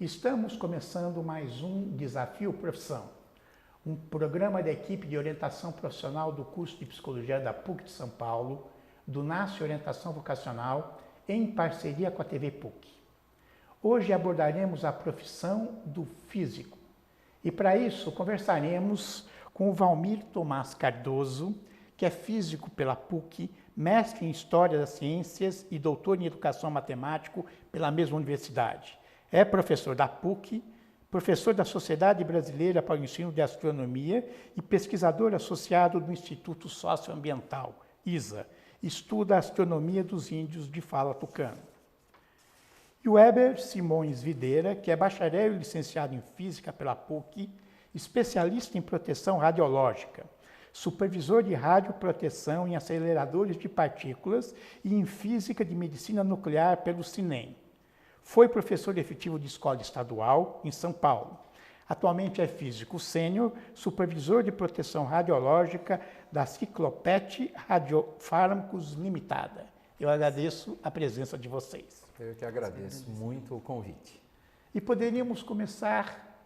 Estamos começando mais um Desafio Profissão, um programa da equipe de orientação profissional do curso de Psicologia da PUC de São Paulo, do NASCE Orientação Vocacional, em parceria com a TV PUC. Hoje abordaremos a profissão do físico e, para isso, conversaremos com o Valmir Tomás Cardoso, que é físico pela PUC, mestre em História das Ciências e doutor em Educação Matemática pela mesma universidade. É professor da PUC, professor da Sociedade Brasileira para o Ensino de Astronomia e pesquisador associado do Instituto Socioambiental, ISA. Estuda a astronomia dos índios de fala tucano. E o Weber Simões Videira, que é bacharel e licenciado em Física pela PUC, especialista em proteção radiológica, supervisor de radioproteção em aceleradores de partículas e em Física de Medicina Nuclear pelo CINEM. Foi professor efetivo de escola estadual em São Paulo. Atualmente é físico sênior, supervisor de proteção radiológica da Ciclopet Radiofármacos Limitada. Eu agradeço a presença de vocês. Eu que agradeço muito o convite. E poderíamos começar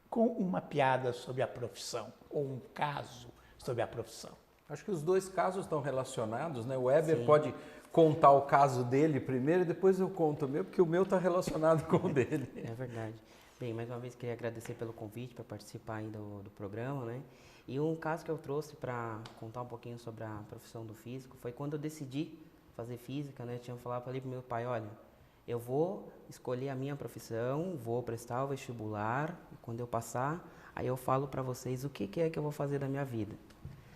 com uma piada sobre a profissão, ou um caso sobre a profissão. Acho que os dois casos estão relacionados, né? O Weber pode contar o caso dele primeiro e depois eu conto o meu, porque o meu está relacionado com o dele. É verdade. Bem, mais uma vez queria agradecer pelo convite para participar aí do programa, né? E um caso que eu trouxe para contar um pouquinho sobre a profissão do físico foi quando eu decidi fazer física, né? Eu tinha falado para meu pai, olha, eu vou escolher a minha profissão, vou prestar o vestibular, e quando eu passar, aí eu falo para vocês o que é que eu vou fazer da minha vida.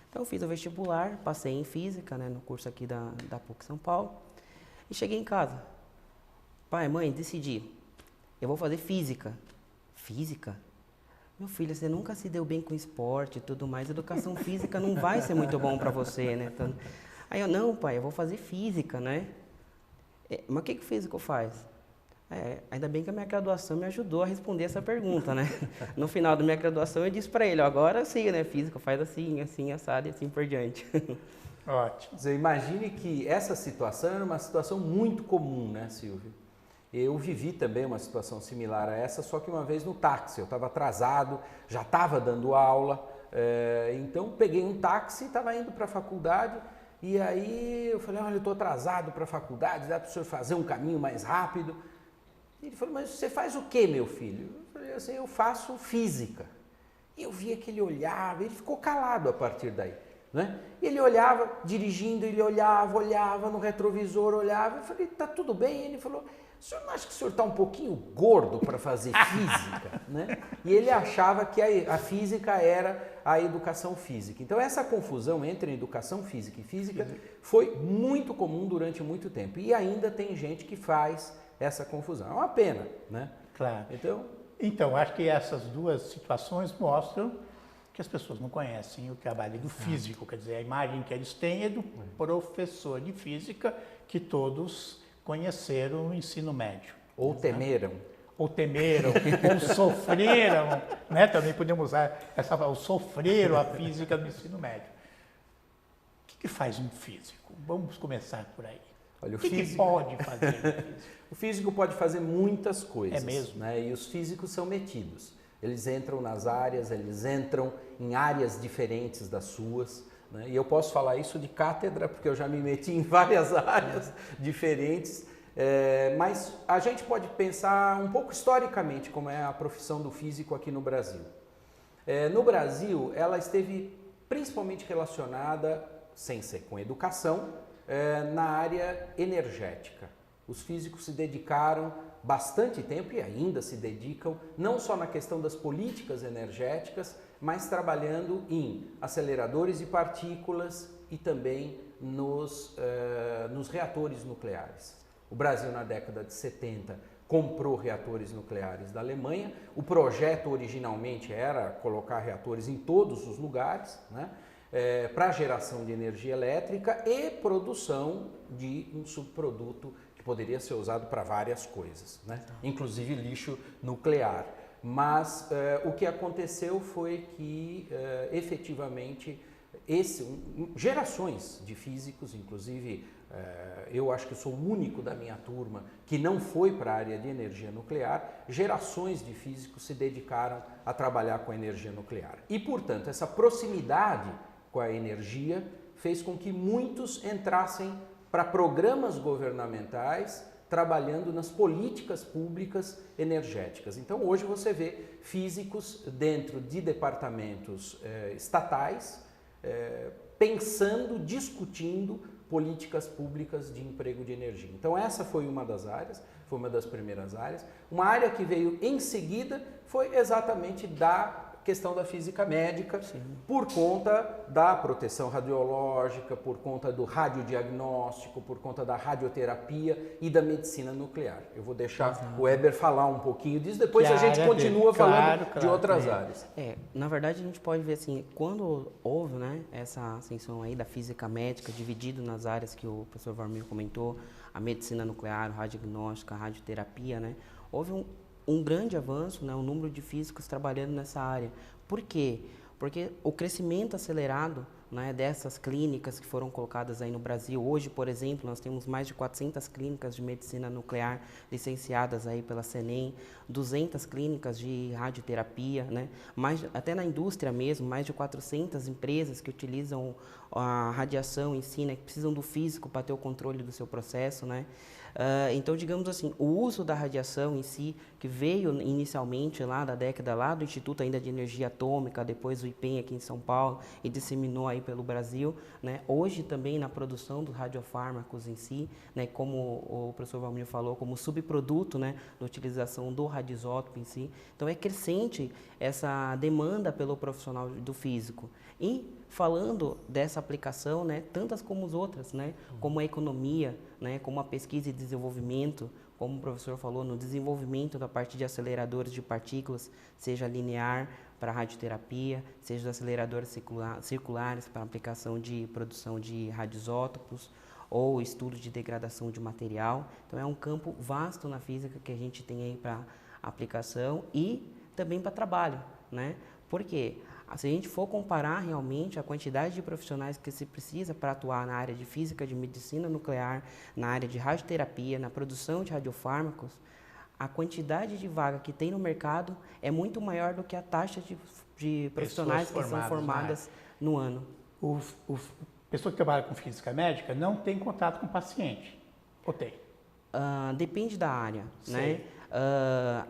Então eu fiz o vestibular, passei em física, né, no curso aqui da PUC São Paulo, e cheguei em casa. Pai, mãe, decidi, eu vou fazer física. Física? Meu filho, você nunca se deu bem com esporte e tudo mais, educação física não vai ser muito bom para você, né? Então, aí eu, não, pai, eu vou fazer física, né? Mas o que o físico faz? Ainda bem que a minha graduação me ajudou a responder essa pergunta, né? No final da minha graduação eu disse para ele, agora sim, né? Física faz assim, assim, assado e assim por diante. Ótimo. Você imagine que essa situação era uma situação muito comum, né, Silvio? Eu vivi também uma situação similar a essa, só que uma vez no táxi. Eu estava atrasado, já estava dando aula, então peguei um táxi, estava indo para a faculdade e aí eu falei, olha, eu estou atrasado para a faculdade, dá para o senhor fazer um caminho mais rápido? Ele falou, mas você faz o quê, meu filho? Eu falei assim, eu faço física. E eu via que ele olhava, ele ficou calado a partir daí, né? Ele olhava, dirigindo, ele olhava no retrovisor, olhava. Eu falei, tá tudo bem? Ele falou, o senhor não acha que o senhor está um pouquinho gordo para fazer física, né? E ele achava que a física era a educação física. Então essa confusão entre educação física e física foi muito comum durante muito tempo. E ainda tem gente que faz essa confusão. É uma pena, né? Claro. Então, acho que essas duas situações mostram que as pessoas não conhecem o trabalho do físico. Quer dizer, a imagem que eles têm é do professor de física que todos conheceram no ensino médio. Ou temeram. Ou temeram, ou sofreram, né? Também podemos usar essa palavra, sofreram a física no ensino médio. O que faz um físico? Vamos começar por aí. Olha, o que pode fazer um físico? O físico pode fazer muitas coisas. É mesmo? Né? E os físicos são metidos. Eles entram nas áreas, eles entram em áreas diferentes das suas. Né? E eu posso falar isso de cátedra, porque eu já me meti em várias áreas diferentes. Mas a gente pode pensar um pouco historicamente como é a profissão do físico aqui no Brasil. No Brasil, ela esteve principalmente relacionada, sem ser com educação, na área energética. Os físicos se dedicaram bastante tempo e ainda se dedicam, não só na questão das políticas energéticas, mas trabalhando em aceleradores de partículas e também nos reatores nucleares. O Brasil, na década de 70, comprou reatores nucleares da Alemanha. O projeto originalmente era colocar reatores em todos os lugares, né? Para geração de energia elétrica e produção de um subproduto que poderia ser usado para várias coisas, né? Inclusive lixo nuclear. Mas o que aconteceu foi que efetivamente gerações de físicos, inclusive eu acho que sou o único da minha turma que não foi para a área de energia nuclear, gerações de físicos se dedicaram a trabalhar com a energia nuclear. E, portanto, essa proximidade com a energia fez com que muitos entrassem para programas governamentais trabalhando nas políticas públicas energéticas. Então, hoje você vê físicos dentro de departamentos estatais pensando, discutindo políticas públicas de emprego de energia. Então essa foi uma das áreas, foi uma das primeiras áreas. Uma área que veio em seguida foi exatamente da questão da física médica, por conta da proteção radiológica, por conta do radiodiagnóstico, por conta da radioterapia e da medicina nuclear. Eu vou deixar o Eber falar um pouquinho disso, depois a gente continua falando de outras áreas. Na verdade a gente pode ver assim, quando houve, né, essa ascensão aí da física médica, dividido nas áreas que o professor Valmir comentou, a medicina nuclear, o radiodiagnóstico, a radioterapia, né, houve um grande avanço, né, o número de físicos trabalhando nessa área. Por quê? Porque o crescimento acelerado, né, dessas clínicas que foram colocadas aí no Brasil, hoje, por exemplo, nós temos mais de 400 clínicas de medicina nuclear licenciadas aí pela CENEM, 200 clínicas de radioterapia, né, até na indústria mesmo, mais de 400 empresas que utilizam a radiação em si, né, que precisam do físico para ter o controle do seu processo, né. Então, digamos assim, o uso da radiação em si, que veio inicialmente lá da década lá do Instituto ainda de Energia Atômica, depois o IPEM aqui em São Paulo e disseminou aí pelo Brasil, né? Hoje também na produção dos radiofármacos em si, né? Como o professor Valmir falou, como subproduto, né? Da utilização do radioisótopo em si. Então é crescente essa demanda pelo profissional do físico. E falando dessa aplicação, né, tantas como as outras, né, como a economia, né, como a pesquisa e desenvolvimento, como o professor falou, no desenvolvimento da parte de aceleradores de partículas, seja linear para radioterapia, seja os aceleradores circulares para aplicação de produção de radioisótopos, ou estudo de degradação de material. Então é um campo vasto na física que a gente tem aí para aplicação e também para trabalho, né? Por quê? Se a gente for comparar realmente a quantidade de profissionais que se precisa para atuar na área de física, de medicina nuclear, na área de radioterapia, na produção de radiofármacos, a quantidade de vaga que tem no mercado é muito maior do que a taxa de profissionais que são formadas no ano. Pessoa que trabalha com física médica não tem contato com o paciente, ou tem? Depende da área, né?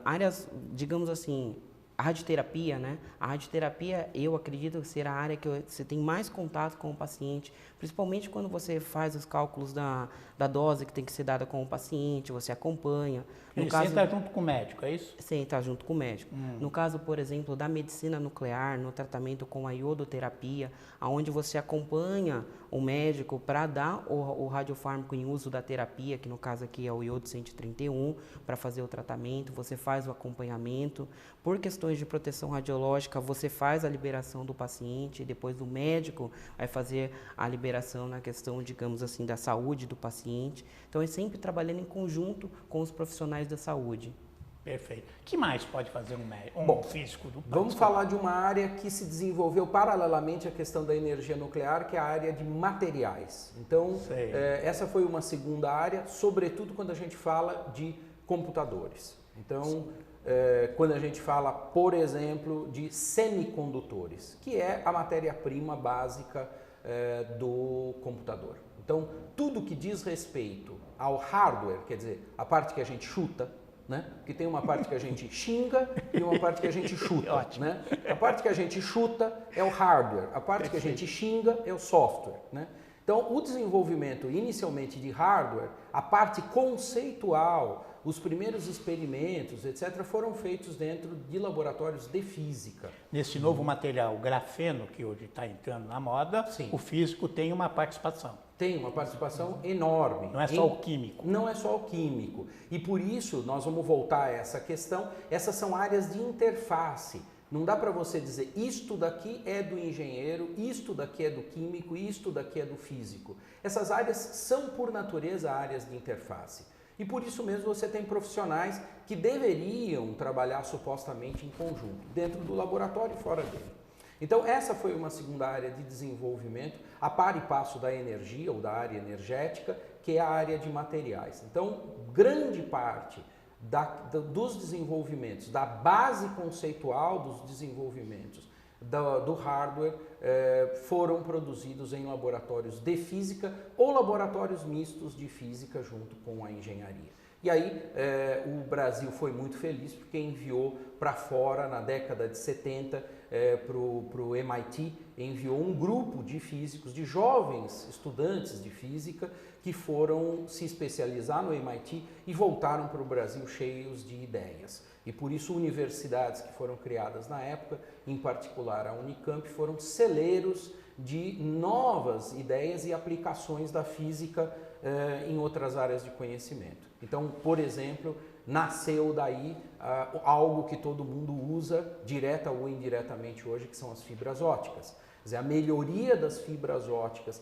Áreas, digamos assim, a radioterapia, né? A radioterapia, eu acredito que será a área que você tem mais contato com o paciente, principalmente quando você faz os cálculos da dose que tem que ser dada com o paciente, você acompanha. Ele senta junto com o médico, é isso? Senta junto com o médico. No caso, por exemplo, da medicina nuclear, no tratamento com a iodoterapia, onde você acompanha o médico para dar o radiofármaco em uso da terapia, que no caso aqui é o iodo 131, para fazer o tratamento, você faz o acompanhamento. Por questões de proteção radiológica, você faz a liberação do paciente, depois o médico vai fazer a liberação na questão, digamos assim, da saúde do paciente. Então, é sempre trabalhando em conjunto com os profissionais da saúde. Perfeito. O que mais pode fazer um físico do país? Vamos falar de uma área que se desenvolveu paralelamente à questão da energia nuclear, que é a área de materiais. Então, essa foi uma segunda área, sobretudo quando a gente fala de computadores. Então, quando a gente fala, por exemplo, de semicondutores, que é a matéria-prima básica do computador. Então, tudo que diz respeito ao hardware, quer dizer, a parte que a gente chuta, né? Porque tem uma parte que a gente xinga e uma parte que a gente chuta. Né? A parte que a gente chuta é o hardware, a parte que a gente xinga é o software. Né? Então, o desenvolvimento inicialmente de hardware, a parte conceitual, os primeiros experimentos, etc., foram feitos dentro de laboratórios de física. Nesse novo material, o grafeno, que hoje está entrando na moda, o físico tem uma participação. Tem uma participação enorme. Não é só o químico. Não é só o químico. E por isso, nós vamos voltar a essa questão, essas são áreas de interface. Não dá para você dizer, isto daqui é do engenheiro, isto daqui é do químico, isto daqui é do físico. Essas áreas são, por natureza, áreas de interface. E por isso mesmo você tem profissionais que deveriam trabalhar supostamente em conjunto, dentro do laboratório e fora dele. Então essa foi uma segunda área de desenvolvimento, a par e passo da energia ou da área energética, que é a área de materiais. Então grande parte dos desenvolvimentos, da base conceitual dos desenvolvimentos do hardware foram produzidos em laboratórios de física ou laboratórios mistos de física junto com a engenharia. E aí o Brasil foi muito feliz porque enviou para fora, na década de 70, para o MIT, enviou um grupo de físicos, de jovens estudantes de física, que foram se especializar no MIT e voltaram para o Brasil cheios de ideias. E por isso universidades que foram criadas na época, em particular a Unicamp, foram celeiros de novas ideias e aplicações da física em outras áreas de conhecimento. Então, por exemplo, nasceu daí algo que todo mundo usa, direta ou indiretamente hoje, que são as fibras óticas. Quer dizer, a melhoria das fibras óticas,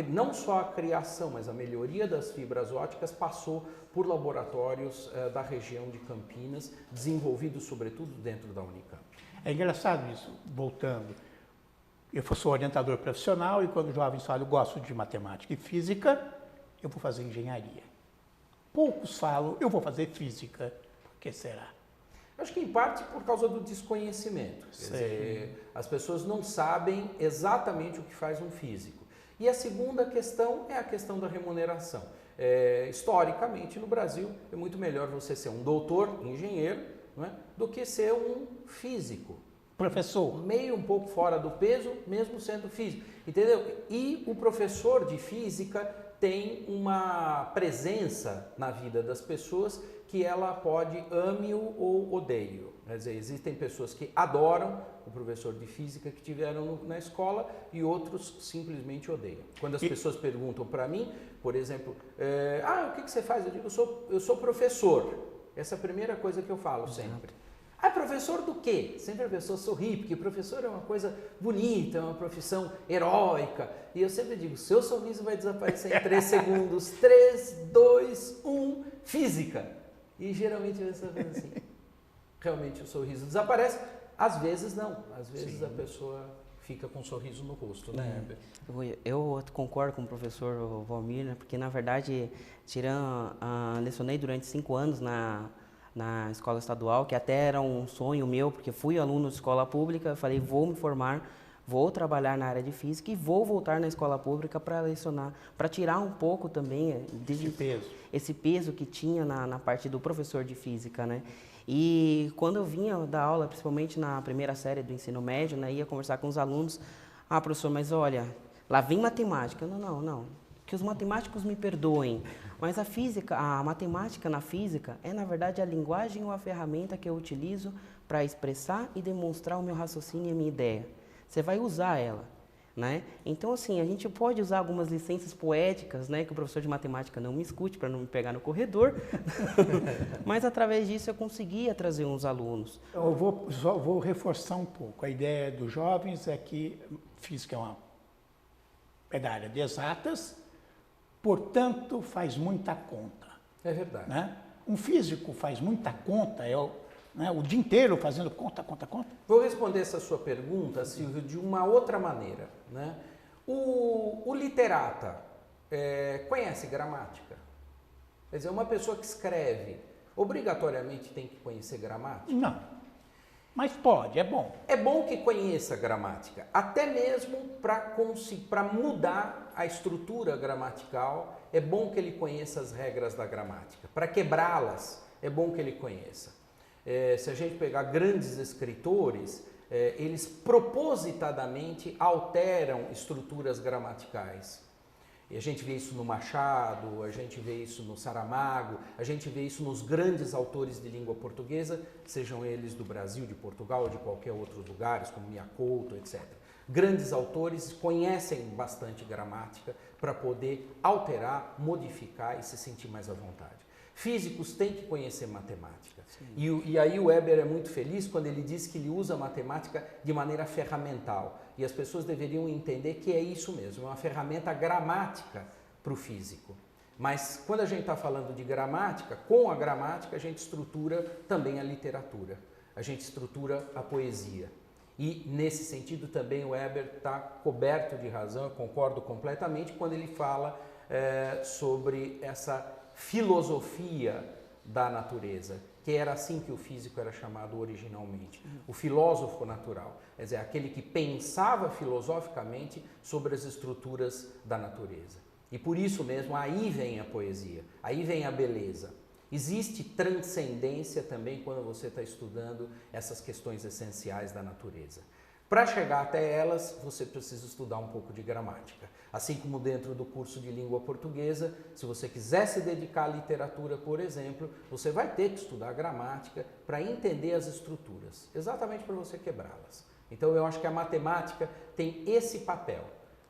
não só a criação, mas a melhoria das fibras óticas passou por laboratórios da região de Campinas, desenvolvidos sobretudo dentro da Unicamp. É engraçado isso, voltando. Eu sou orientador profissional e quando jovens falam, eu gosto de matemática e física, eu vou fazer engenharia. Poucos falam, eu vou fazer física. Por que será? Acho que em parte por causa do desconhecimento. Quer dizer, as pessoas não sabem exatamente o que faz um físico. E a segunda questão é a questão da remuneração. Historicamente, no Brasil, é muito melhor você ser um doutor, engenheiro, não é, do que ser um físico. Professor. Meio um pouco fora do peso, mesmo sendo físico. Entendeu? E o professor de física tem uma presença na vida das pessoas que ela pode ame-o ou odeie-o. Quer dizer, existem pessoas que adoram o professor de física que tiveram na escola e outros simplesmente odeiam. Quando as pessoas perguntam para mim, por exemplo, o que você faz? Eu digo, eu sou professor. Essa é a primeira coisa que eu falo sempre. Professor do quê? Sempre a pessoa sorri, porque professor é uma coisa bonita, é uma profissão heróica. E eu sempre digo, seu sorriso vai desaparecer em 3 segundos. 3, 2, 1, física. E geralmente a pessoa faz assim. Realmente o sorriso desaparece. Às vezes não. Às vezes a pessoa fica com um sorriso no rosto, né, Heber? Eu concordo com o professor Valmir, né, porque na verdade, lecionei durante 5 anos na escola estadual, que até era um sonho meu, porque fui aluno de escola pública, eu falei, vou me formar, vou trabalhar na área de física e vou voltar na escola pública para lecionar, para tirar um pouco também esse peso que tinha na parte do professor de física, né? E quando eu vinha dar aula, principalmente na primeira série do ensino médio, né, ia conversar com os alunos, professor, mas olha, lá vem matemática. Não, que os matemáticos me perdoem, mas a matemática na física é, na verdade, a linguagem ou a ferramenta que eu utilizo para expressar e demonstrar o meu raciocínio e a minha ideia. Você vai usar ela, né? Então, assim, a gente pode usar algumas licenças poéticas, né, que o professor de matemática não me escute para não me pegar no corredor, mas através disso eu conseguia trazer uns alunos. Eu vou reforçar um pouco. A ideia dos jovens é que física é da área de exatas, portanto, faz muita conta. É verdade. Né? Um físico faz muita conta, o dia inteiro fazendo conta. Vou responder essa sua pergunta, Silvio, de uma outra maneira. Né? O literata conhece gramática? Quer dizer, uma pessoa que escreve, obrigatoriamente tem que conhecer gramática? Não. Mas pode, é bom. É bom que conheça gramática, até mesmo para mudar a estrutura gramatical, é bom que ele conheça as regras da gramática. Para quebrá-las, é bom que ele conheça. Se a gente pegar grandes escritores, eles propositadamente alteram estruturas gramaticais. E a gente vê isso no Machado, a gente vê isso no Saramago, a gente vê isso nos grandes autores de língua portuguesa, sejam eles do Brasil, de Portugal ou de qualquer outro lugar, como Miacouto, etc. Grandes autores conhecem bastante gramática para poder alterar, modificar e se sentir mais à vontade. Físicos têm que conhecer matemática. E aí o Weber é muito feliz quando ele diz que ele usa a matemática de maneira ferramental. E as pessoas deveriam entender que é isso mesmo, é uma ferramenta gramática para o físico. Mas quando a gente está falando de gramática, com a gramática a gente estrutura também a literatura, a gente estrutura a poesia. E nesse sentido também o Weber está coberto de razão, eu concordo completamente quando ele fala sobre essa filosofia da natureza, que era assim que o físico era chamado originalmente, o filósofo natural, quer dizer, aquele que pensava filosoficamente sobre as estruturas da natureza. E por isso mesmo, aí vem a poesia, aí vem a beleza. Existe transcendência também quando você está estudando essas questões essenciais da natureza. Para chegar até elas, você precisa estudar um pouco de gramática. Assim como dentro do curso de língua portuguesa, se você quiser se dedicar à literatura, por exemplo, você vai ter que estudar gramática para entender as estruturas, exatamente para você quebrá-las. Então eu acho que a matemática tem esse papel.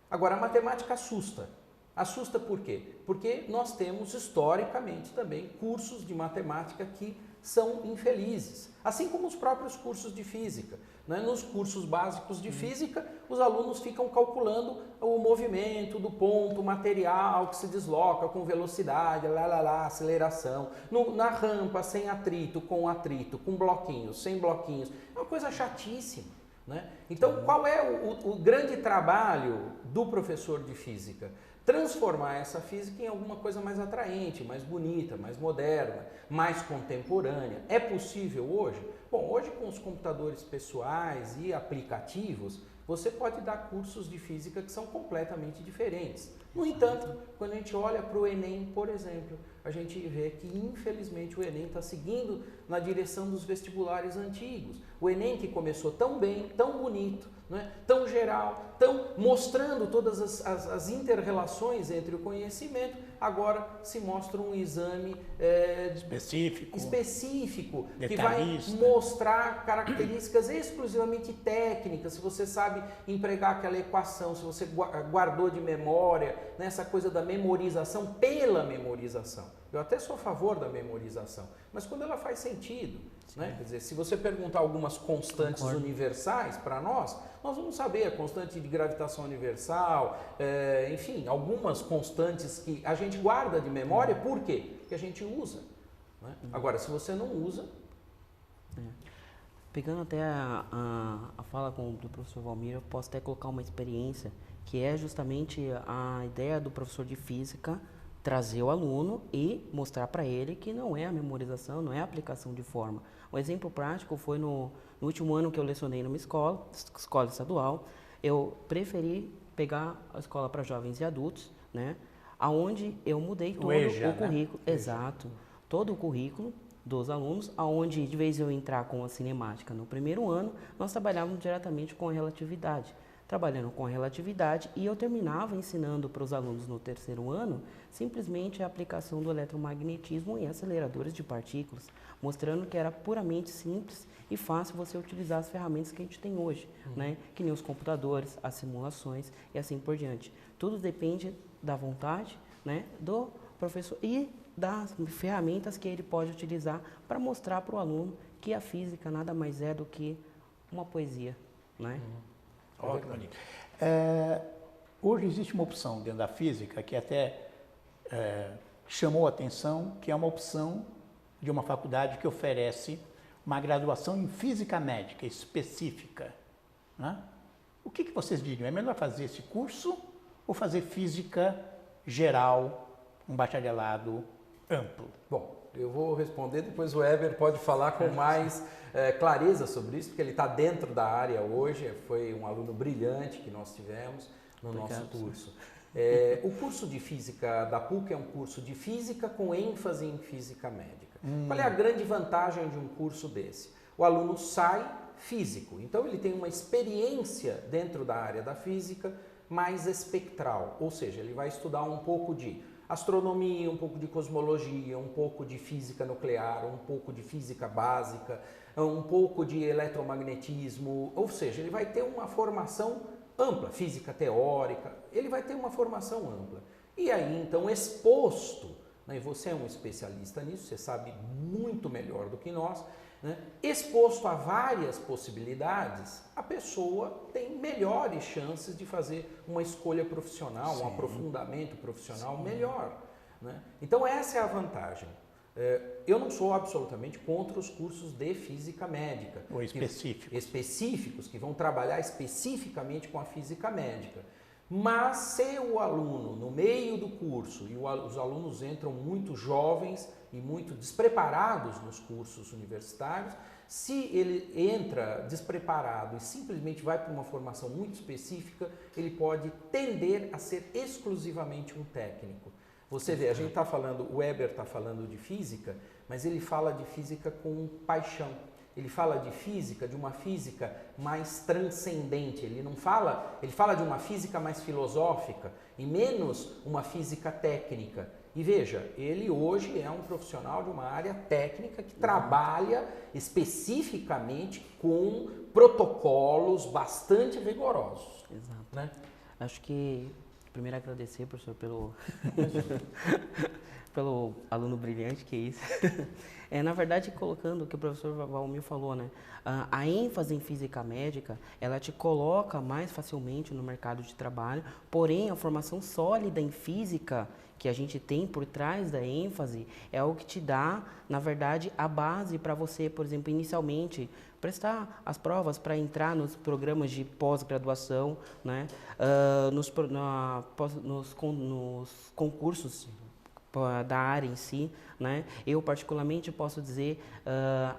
Agora, a matemática assusta. Assusta por quê? Porque nós temos historicamente também cursos de matemática que são infelizes, assim como os próprios cursos de física. Né? Nos cursos básicos de física, os alunos ficam calculando o movimento do ponto material que se desloca com velocidade, aceleração, na rampa, sem atrito, com bloquinhos, sem bloquinhos. É uma coisa chatíssima. Né? Então, qual é o grande trabalho do professor de física? Transformar essa física em alguma coisa mais atraente, mais bonita, mais moderna, mais contemporânea. É possível hoje? Bom, hoje com os computadores pessoais e aplicativos, você pode dar cursos de física que são completamente diferentes. No entanto, quando a gente olha para o Enem, por exemplo, a gente vê que infelizmente o Enem está seguindo na direção dos vestibulares antigos. O Enem que começou tão bem, tão bonito, né? Tão geral, tão mostrando todas as inter-relações entre o conhecimento, agora se mostra um exame específico que vai mostrar características exclusivamente técnicas, se você sabe empregar aquela equação, se você guardou de memória, né? Essa coisa da memorização pela memorização. Eu até sou a favor da memorização, mas quando ela faz sentido. Né? Quer dizer, se você perguntar algumas constantes universais para nós vamos saber a constante de gravitação universal, enfim, algumas constantes que a gente guarda de memória, por quê? Porque a gente usa. Né? Agora, se você não usa... Pegando até a fala do professor Valmir, eu posso até colocar uma experiência que é justamente a ideia do professor de física trazer o aluno e mostrar para ele que não é a memorização, não é a aplicação de forma. Um exemplo prático foi no último ano que eu lecionei numa escola estadual, eu preferi pegar a escola para jovens e adultos, né, aonde eu mudei todo o currículo, né? Exato, todo o currículo dos alunos, aonde de vez eu entrar com a cinemática no primeiro ano, nós trabalhávamos diretamente com a relatividade. Trabalhando com a relatividade, e eu terminava ensinando para os alunos no terceiro ano simplesmente a aplicação do eletromagnetismo em aceleradores de partículas, mostrando que era puramente simples e fácil você utilizar as ferramentas que a gente tem hoje, né? Que nem os computadores, as simulações e assim por diante. Tudo depende da vontade, né, do professor e das ferramentas que ele pode utilizar para mostrar para o aluno que a física nada mais é do que uma poesia, né? Ótimo. Hoje existe uma opção dentro da física que até chamou a atenção, que é uma opção de uma faculdade que oferece uma graduação em física médica específica. Né? O que vocês diriam? É melhor fazer esse curso ou fazer física geral, um bacharelado amplo? Bom, eu vou responder, depois o Weber pode falar com mais clareza sobre isso, porque ele está dentro da área hoje, foi um aluno brilhante que nós tivemos no nosso curso. O curso de física da PUC é um curso de física com ênfase em física médica. Qual é a grande vantagem de um curso desse? O aluno sai físico, então ele tem uma experiência dentro da área da física mais espectral, ou seja, ele vai estudar um pouco de astronomia, um pouco de cosmologia, um pouco de física nuclear, um pouco de física básica, um pouco de eletromagnetismo, ou seja, ele vai ter uma formação ampla, física teórica, ele vai ter uma formação ampla. E aí, então, exposto, né, e você é um especialista nisso, você sabe muito melhor do que nós, né, exposto a várias possibilidades, a pessoa tem melhores chances de fazer uma escolha profissional, um aprofundamento profissional melhor. Né? Então essa é a vantagem. Eu não sou absolutamente contra os cursos de física médica. Ou específicos. Específicos, que vão trabalhar especificamente com a física médica. Mas se o aluno, no meio do curso, e os alunos entram muito jovens e muito despreparados nos cursos universitários, se ele entra despreparado e simplesmente vai para uma formação muito específica, ele pode tender a ser exclusivamente um técnico. Você vê, a gente está falando, o Weber está falando de física, mas ele fala de física com paixão. Ele fala de física, de uma física mais transcendente. Ele não fala, ele fala de uma física mais filosófica e menos uma física técnica. E veja, ele hoje é um profissional de uma área técnica que trabalha especificamente com protocolos bastante rigorosos. Exato. Né? Acho que, primeiro agradecer, professor, pelo aluno brilhante, que é isso. Na verdade, colocando o que o professor Valmir falou, né? A ênfase em física médica, ela te coloca mais facilmente no mercado de trabalho, porém, a formação sólida em física que a gente tem por trás da ênfase é o que te dá, na verdade, a base para você, por exemplo, inicialmente, prestar as provas para entrar nos programas de pós-graduação, né? Nos concursos da área em si, né? Eu particularmente posso dizer,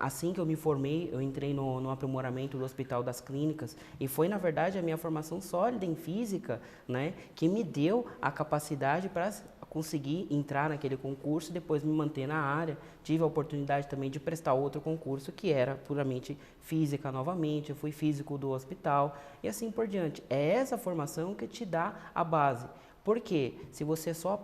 assim que eu me formei, eu entrei no aprimoramento do Hospital das Clínicas e foi, na verdade, a minha formação sólida em física, né, que me deu a capacidade para conseguir entrar naquele concurso e depois me manter na área. Tive a oportunidade também de prestar outro concurso que era puramente física novamente, eu fui físico do hospital e assim por diante. É essa formação que te dá a base. Porque se você só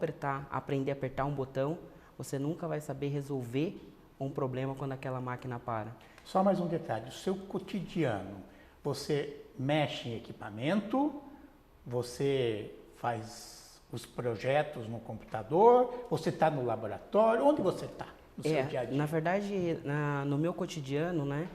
aprender a apertar um botão, você nunca vai saber resolver um problema quando aquela máquina para. Só mais um detalhe, o seu cotidiano, você mexe em equipamento, você faz os projetos no computador, você está no laboratório, onde você está no seu dia a dia? Na verdade, no meu cotidiano, né,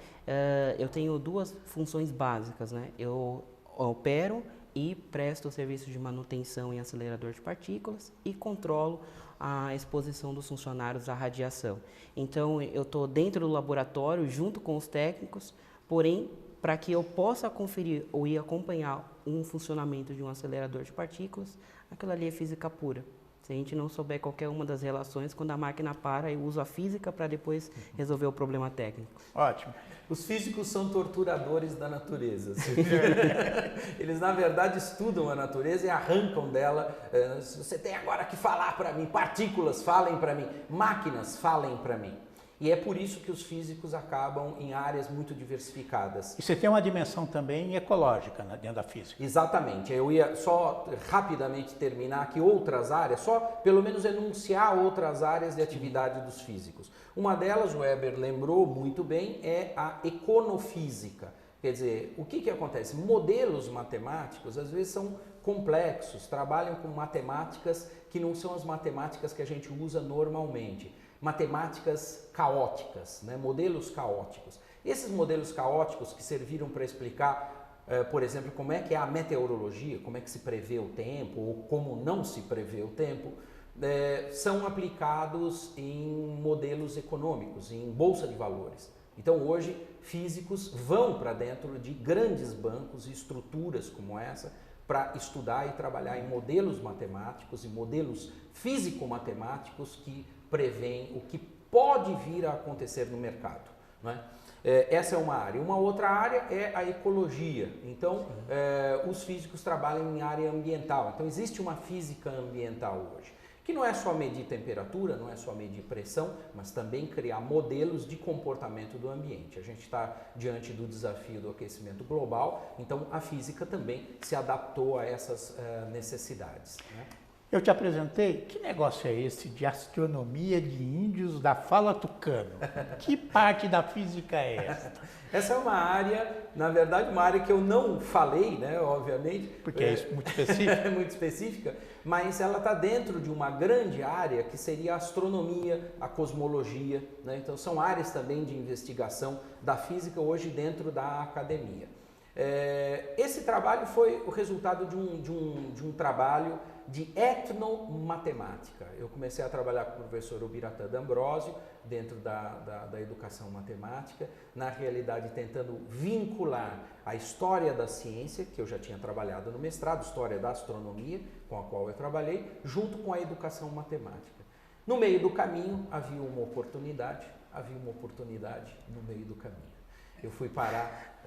eu tenho duas funções básicas, né? Eu opero e presto o serviço de manutenção em acelerador de partículas e controlo a exposição dos funcionários à radiação. Então, eu estou dentro do laboratório junto com os técnicos, porém, para que eu possa conferir ou ir acompanhar um funcionamento de um acelerador de partículas, aquilo ali é física pura. Se a gente não souber qualquer uma das relações, quando a máquina para, eu uso a física para depois resolver o problema técnico. Ótimo. Os físicos são torturadores da natureza. Eles, na verdade, estudam a natureza e arrancam dela. Você tem agora que falar para mim, partículas, falem para mim, máquinas, falem para mim. E é por isso que os físicos acabam em áreas muito diversificadas. E você tem uma dimensão também ecológica, né, dentro da física. Exatamente. Eu ia só rapidamente terminar aqui outras áreas, só pelo menos enunciar outras áreas de atividade dos físicos. Uma delas, o Weber lembrou muito bem, é a econofísica. Quer dizer, o que acontece? Modelos matemáticos às vezes são complexos, trabalham com matemáticas que não são as matemáticas que a gente usa normalmente. Matemáticas caóticas, né? Modelos caóticos. Esses modelos caóticos que serviram para explicar, por exemplo, como é que é a meteorologia, como é que se prevê o tempo ou como não se prevê o tempo, são aplicados em modelos econômicos, em bolsa de valores. Então hoje físicos vão para dentro de grandes bancos e estruturas como essa para estudar e trabalhar em modelos matemáticos e modelos físico-matemáticos que prevêem o que pode vir a acontecer no mercado. Não é? Essa é uma área. Uma outra área é a ecologia. Então, os físicos trabalham em área ambiental. Então, existe uma física ambiental hoje, que não é só medir temperatura, não é só medir pressão, mas também criar modelos de comportamento do ambiente. A gente está diante do desafio do aquecimento global, então a física também se adaptou a essas necessidades. Né? Eu te apresentei, que negócio é esse de astronomia de índios da fala tucano? Que parte da física é essa? Essa é uma área, na verdade, uma área que eu não falei, né, obviamente. Porque é muito específica. É muito específica, mas ela está dentro de uma grande área que seria a astronomia, a cosmologia, né? Então são áreas também de investigação da física hoje dentro da academia. Esse trabalho foi o resultado de um trabalho de etnomatemática. Eu comecei a trabalhar com o professor Ubiratã D'Ambrosio, dentro da educação matemática, na realidade tentando vincular a história da ciência, que eu já tinha trabalhado no mestrado, história da astronomia, com a qual eu trabalhei, junto com a educação matemática. No meio do caminho havia uma oportunidade no meio do caminho. Eu fui parar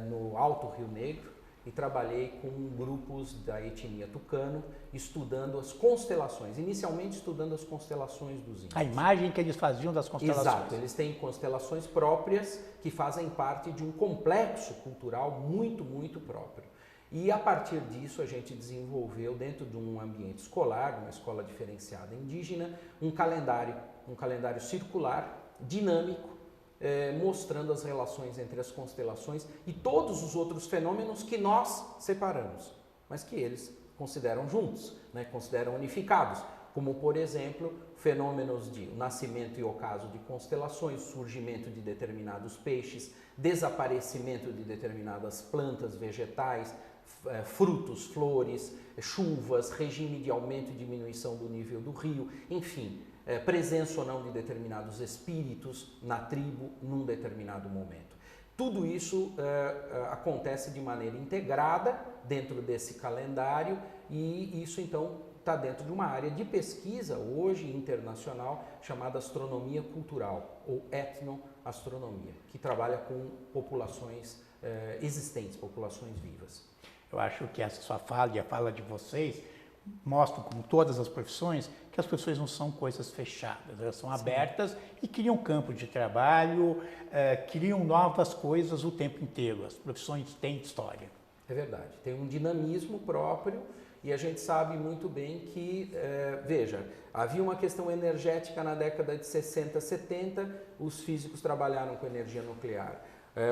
no Alto Rio Negro e trabalhei com grupos da etnia tucano, estudando as constelações, inicialmente estudando as constelações dos índios. A imagem que eles faziam das constelações. Exato, eles têm constelações próprias que fazem parte de um complexo cultural muito, muito próprio. E a partir disso a gente desenvolveu, dentro de um ambiente escolar, uma escola diferenciada indígena, um calendário circular, dinâmico, mostrando as relações entre as constelações e todos os outros fenômenos que nós separamos, mas que eles consideram juntos, né, consideram unificados, como, por exemplo, fenômenos de nascimento e ocaso de constelações, surgimento de determinados peixes, desaparecimento de determinadas plantas, vegetais, frutos, flores, chuvas, regime de aumento e diminuição do nível do rio, enfim, presença ou não de determinados espíritos na tribo num determinado momento. Tudo isso acontece de maneira integrada dentro desse calendário e isso então está dentro de uma área de pesquisa hoje internacional chamada astronomia cultural ou etnoastronomia, que trabalha com populações existentes, populações vivas. Eu acho que essa sua fala e a fala de vocês mostram, como todas as profissões, que as profissões não são coisas fechadas, elas são abertas e criam campo de trabalho, criam novas coisas o tempo inteiro. As profissões têm história. É verdade, tem um dinamismo próprio e a gente sabe muito bem que, veja, havia uma questão energética na década de 60, 70, os físicos trabalharam com energia nuclear.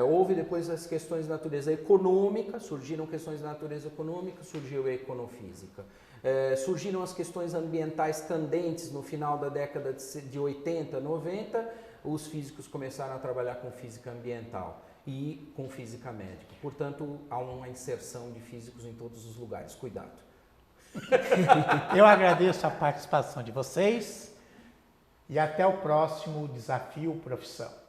Houve depois as questões de natureza econômica, surgiram questões de natureza econômica, surgiu a econofísica. Surgiram as questões ambientais candentes no final da década de 80, 90, os físicos começaram a trabalhar com física ambiental e com física médica. Portanto, há uma inserção de físicos em todos os lugares. Cuidado. Eu agradeço a participação de vocês e até o próximo Desafio Profissão.